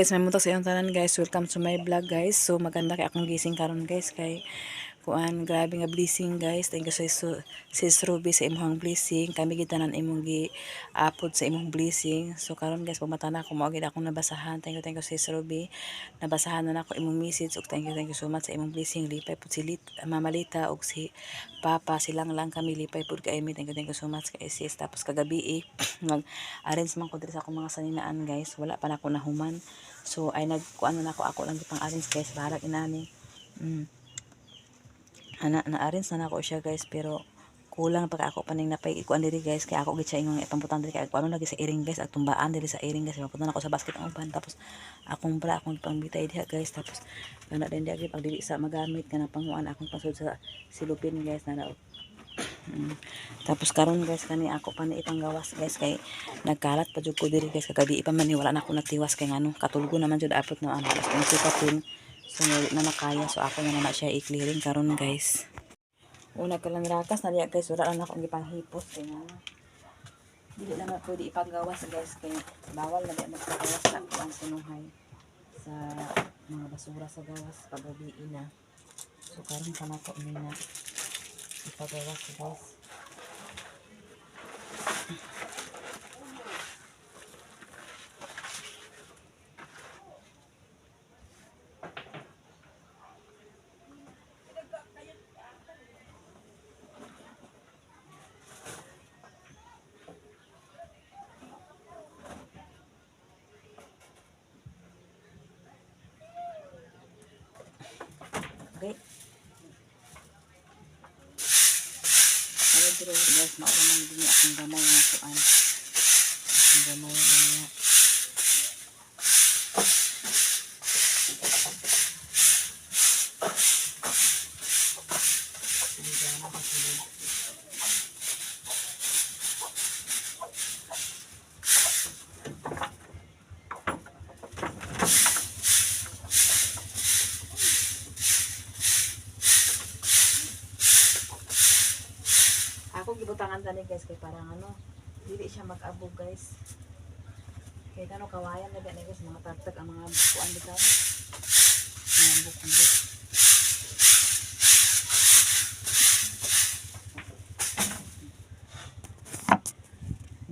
guys, may muntag sa iyong tanan guys. Welcome to my vlog guys. So maganda kay akong gising karon guys kay kuan grabe nga blessing guys. Thank you sis Ruby sa imong blessing. Kami gitanan imong gi-upload sa imong blessing. So karon guys, pumata na ako mao gid akong nabasahan. Thank you sis Ruby. Nabasahan na ako imong message ug thank you so much sa imong blessing. Lipay pud si Mama Lita ug si Papa silang lang kami lipay pud kay mi. Thank you so much kay sis. Tapos kagabi nag-arrange man ko diri sa akong mga saninaan guys. Wala pa na ako nahuman. So ay nagkuan na ako lang pang arrange guys para inani. Na-arrange na ako siya guys pero kulang pa ako paning napay ikuan diri guys kay ako gid siya ingon ipamputan diri kay ano lagi sa iring guys at tumbaan diri sa iring guys mapunta na ako sa basket ang uban tapos akong bra akong pangbitay diha guys tapos kana din diha pag dili sa magamit kana panguan akong pasud sa silupin guys na tapos karon guys kani ako pa ni ipanggawas guys kay nagkalat pa jud ko diri guys kagabi pa man ni wala na ako nagtiwas kay ngano katulgo naman jud apot na ano kung sukapin so na nakaya so ako na siya i-clearing karon guys. Una ka lang rakas na diya guys wala lang akong gipanghipos kay ngano dili na pwede ipanggawas guys kay bawal na diya magpagawas sa ang sinuhay sa mga basura sa gawas pagabi na so karon pa nako na ipagawas guys. Okay. Ano dito guys, maura nang din akong gamay na kuan. Akong gamay na ako gibutangan tani guys kay parang ano dili siya mag-abog guys kay kano kawayan na guys mga tartag ang mga kuan dito mga bukbuk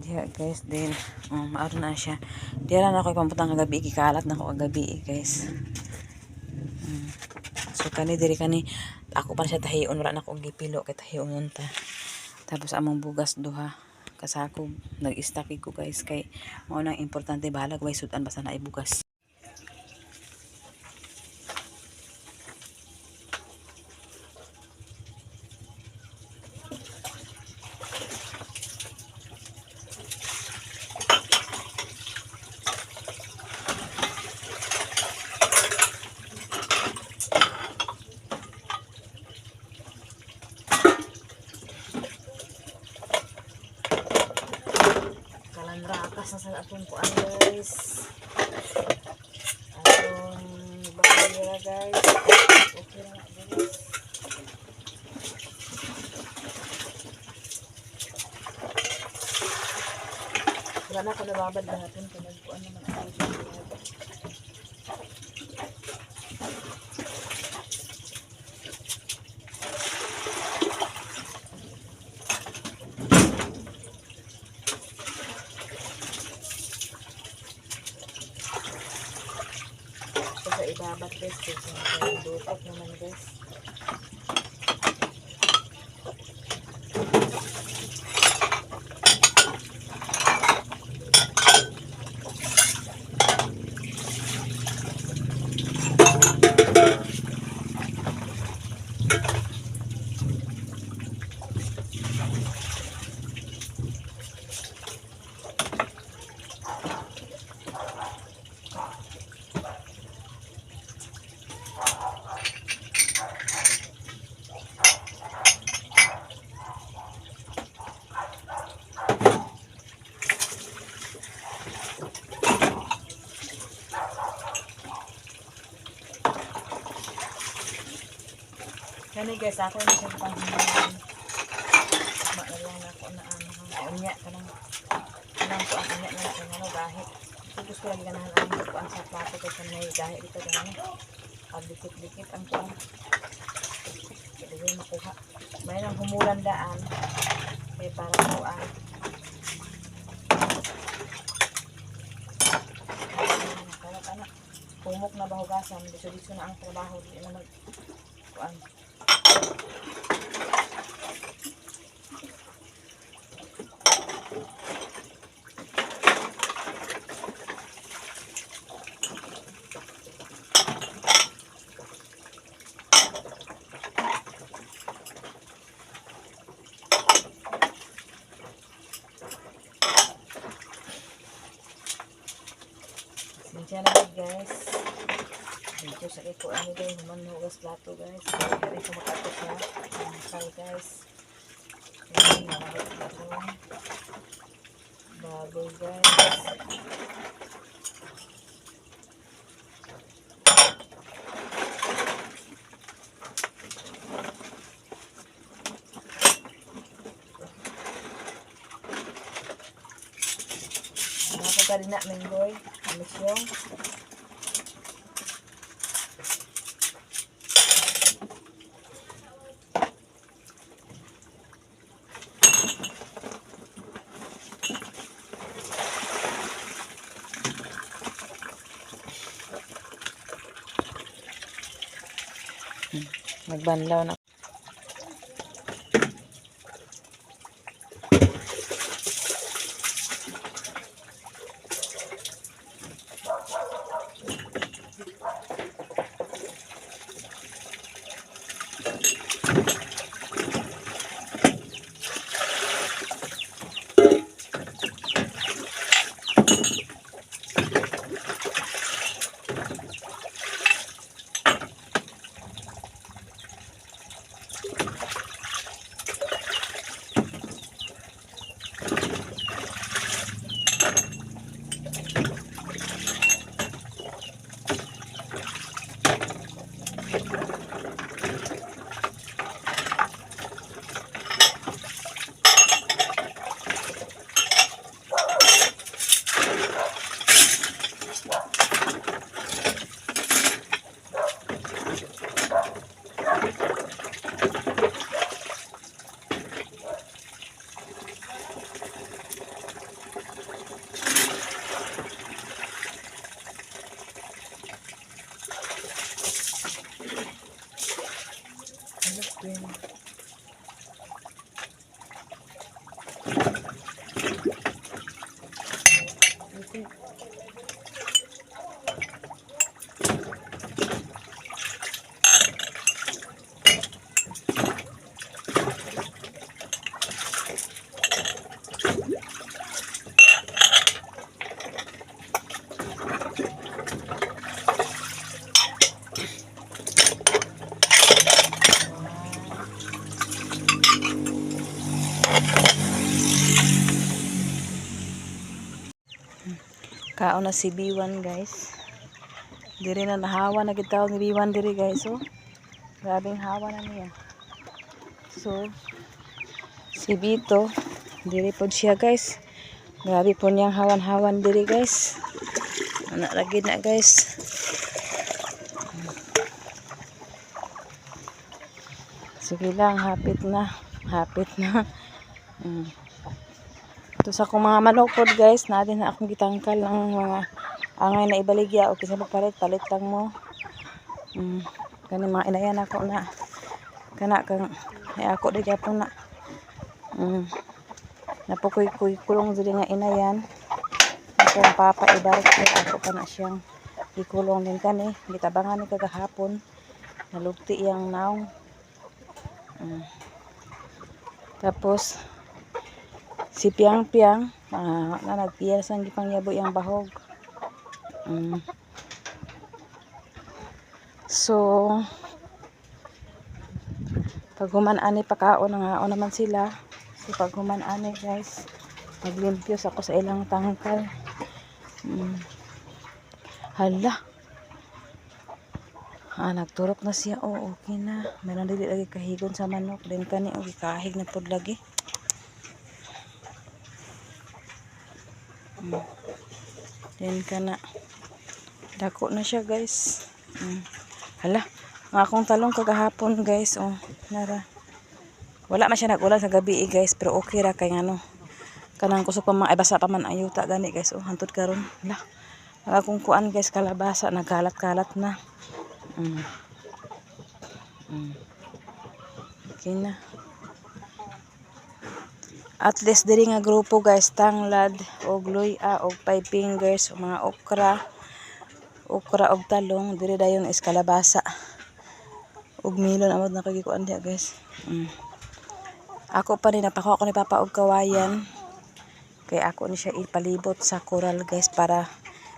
diya guys din maaro na siya diya na ako ipamputan kagabi kikalat na ako kagabi guys so kani diri kani ako pa siya tahiyon wala na akong gipilo kay tahiyon unta. Tapos among bugas duha kasako nag-stack ko guys kay mao nang importante bahalag way sudan basta na ibugas. Rakas na sa atong kuan guys atong bahira guys okay na guys wala na ako nababad natin kung nagkuan naman ako sa ibabat guys kasi dutot naman guys kani guys ako na siya panghinan maalala na ako na unya kanang ko ang unya na ano gahit gusto lagi ganahan ang kuan sa plato kasi may dahil dito ganun. Pag dikit-dikit ang kuan. Hindi makuha. May nang humulan daan. Kaya para kuan. Anak-anak. Pumok na bahugasan. Diso-diso na ang trabaho. Hindi na kuan. Sinsya na guys. Medyo sakit ko ano guys. Naman hugas plato guys. Kaya ko makato sa tangkal guys. Ayan, nalabot na ito. Baboy guys. Ako pa rin na menggoy. Amisyong. Nagbanlaw na. Kaon na si B1 guys. Diri na nahawa na gitaw ni B1 diri guys. So, grabing hawa na niya. So, si Bito, diri pod siya guys. Grabe po niyang hawan-hawan diri guys. Anak lagi na guys. Sige lang, hapit na. Hapit na. Ito sa akong mga manok pod guys, natin na akong gitangkal ng mga angay na ibaligya o kinsa palit lang mo. Kani mga inayan ako na kana kang ay ako di gyapon na. Napukoy-koy kulong dili nga inayan. Ako ang papa ibarik ako pa na siyang ikulong din kani, gitabangan ni kagahapon. Nalugti yang naong. Tapos si Piang-Piang na nagpiyas ang gipangyabo yang bahog. So pag human ani pakaon nga naman sila. So pag human ani guys, maglimpyo ako sa ilang tangkal. Hala. Nagturok na siya. Okay na. Meron dili lagi kahigon sa manok. Din kani og kahig na pod lagi. Then kana dako na siya guys. Hala, ang akong talong kagahapon guys, oh, nara. Wala man siya nag-ulan sa gabi guys, pero okay ra kay ngano. Kanang kusog pa man ay basa pa man ayuta gani guys, oh, hantod karon. Hala. Ang akong kuan guys kalabasa nagkalat-kalat na. Okay na. At least diri nga grupo guys, tanglad og luya og 5 fingers o mga okra og talong, diri dayon is kalabasa og milon amod na kagikuan diha guys. Ako pa rin napakuha ko ni Papa og kawayan kay ako ni siya ipalibot sa coral guys para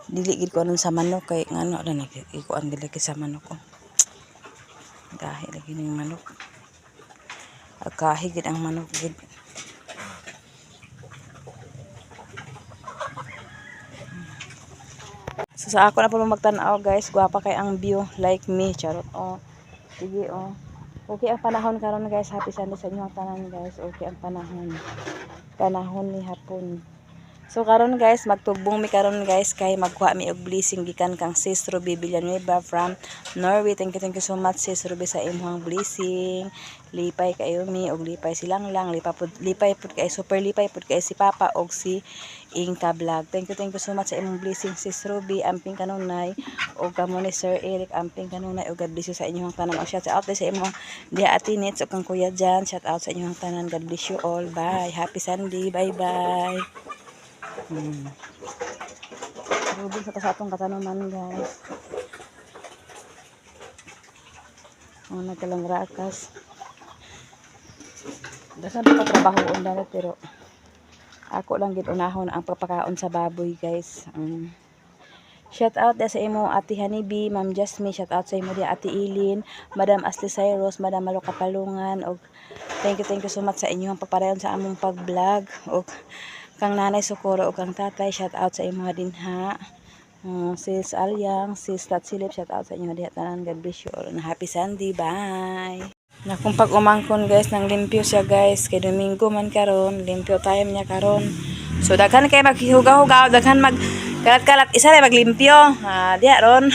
dili gid ko anon sa manok kay ngano na ikuan dili sa manok ko. Gahi lagi ning manok. Agahi gid ang manok gid. So sa ako na po magtanaw guys, gwapa kay ang view like me, charot. Oh. Sige oh. Okay ang panahon karon guys, happy Sunday sa inyo tanan guys. Okay ang panahon. Panahon ni hapon. So karon guys, magtubong mi karon guys kay magkuha mi og blessing gikan kang Sis Ruby Villanueva from Norway. Thank you so much Sis Ruby sa imong blessing. Lipay kayo mi og lipay silang lang, lipay pud kay super lipay pud kay si Papa og si Inka Vlog. Thank you so much sa imong blessing Sis Ruby, amping kanunay og kamo ni Sir Eric, amping kanunay og God bless you sa inyong tanan. Shout out sa imong Dia Atinits og kang Kuya Jan. Shout out sa inyong tanan. God bless you all. Bye. Happy Sunday. Bye bye. Rubin sa kasatong katanuman guys. Nagkalang rakas. Dasan pa trabaho undan pero ako lang gid unahon ang pagpakaon sa baboy guys. Shout out sa imo Ate Hanibi, Ma'am Jasmine, shout out sa imo di Ate Ilin, Madam Ashley Cyrus, Madam Malo Kapalungan og thank you so much sa inyong pagparayon sa among pag-vlog og kang Nanay Socorro o kang tatay, shout out sa imo dinha. Sis Alyang, Sis Tatsilip, shout out sa inyo diha tanan. God bless you all. Happy Sunday. Bye. Na kung pag umangkon guys, nang limpyo siya guys. Kay Domingo man karon, limpyo time niya karon. So daghan kay maghugaw-hugaw, daghan mag kalat-kalat, isa ray maglimpyo. Diha ron.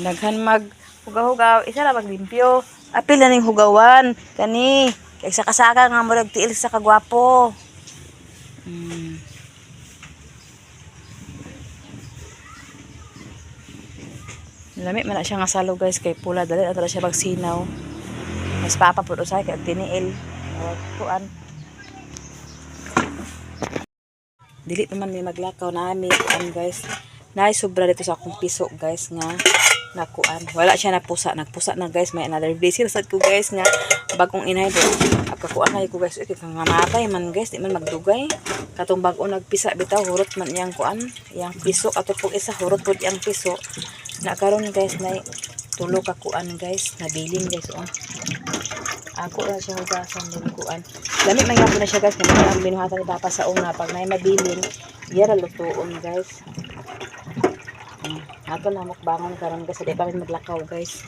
Daghan mag hugaw-hugaw, isa ra maglimpyo. Apil na ning hugawan kani. Kay sa kasaka nga murag tiil sa kagwapo. Lami man na siya nga salo guys kay pula dali na siya magsinaw. Mas papa pud usay kay tiniil. Kuan. Dili naman may maglakaw nami kuan guys. Nay sobra dito sa akong piso guys nga nakuan. Wala siya napusa, nagpusa na guys. May another day sila sad ko guys nga bagong inay do. Agkakuan na ko guys kay kang mamatay man guys, di man magdugay. Katong bag-o nagpisa bitaw hurot man iyang kuan, iyang piso ato pug isa hurot pud iyang piso. Na karon guys na tulo ka kuan guys, nabilin guys oh. Ako na siya hugasan din kuan. Lami man gyapon na siya guys, kay ang binuhatan ni Papa sa una pag nay mabilin, yara lutuon guys. Ato na mukbangon karon guys, di pa rin maglakaw guys.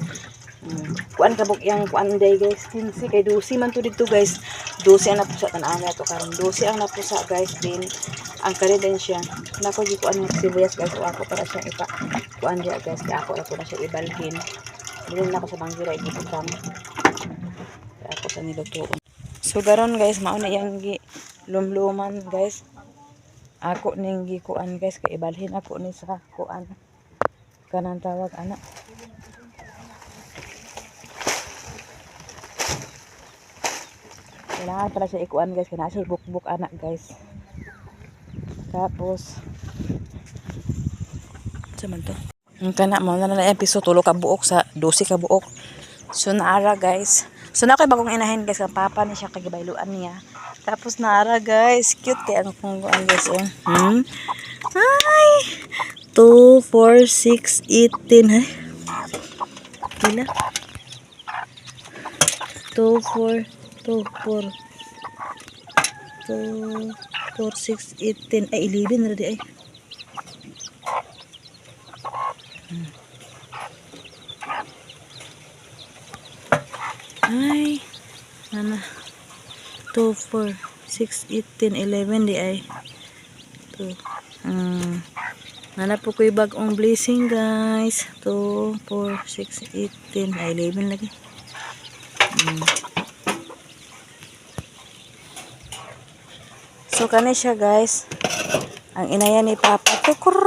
Kuan kabuk yang kuan day guys, 15 kay 12 man to dito guys. 12 ang napusa tan-ana to karon. 12 ang napusa guys din. Ang kare din siya. Nako gi kuan ng sibuyas guys, o ako para siya ipa kuan dia guys, kay ako na siya ibalhin. Dili na ako sa banggira igitam. Kay ako sa nilutuon. So garon guys, mao na yang gi lumluman guys. Ako ning gi kuan guys, kay ibalhin ako ni sa kuan. Kanang tawag anak. Kailangan pala siya ikuan guys, kaya nasa buk-buk anak guys. Tapos saman to ang kana mo na na episode tulo ka buok sa 12 ka buok. So naara guys, so na kay bagong inahin guys ang papa ni siya kagibayluan niya. Tapos naara guys, cute kay ang pungguan guys oh. Hi 2 4 6 18 ha kila 2 4 2 4 2 4 6 18 ay 11 na di ay. Ay nana 2 4 6 18 11 di ay Hanap po ko yung bagong blessing guys. 2, 4, 6, 8, 10. Ay, 11 lagi. So, kani siya guys. Ang inayan ni Papa. Tukur!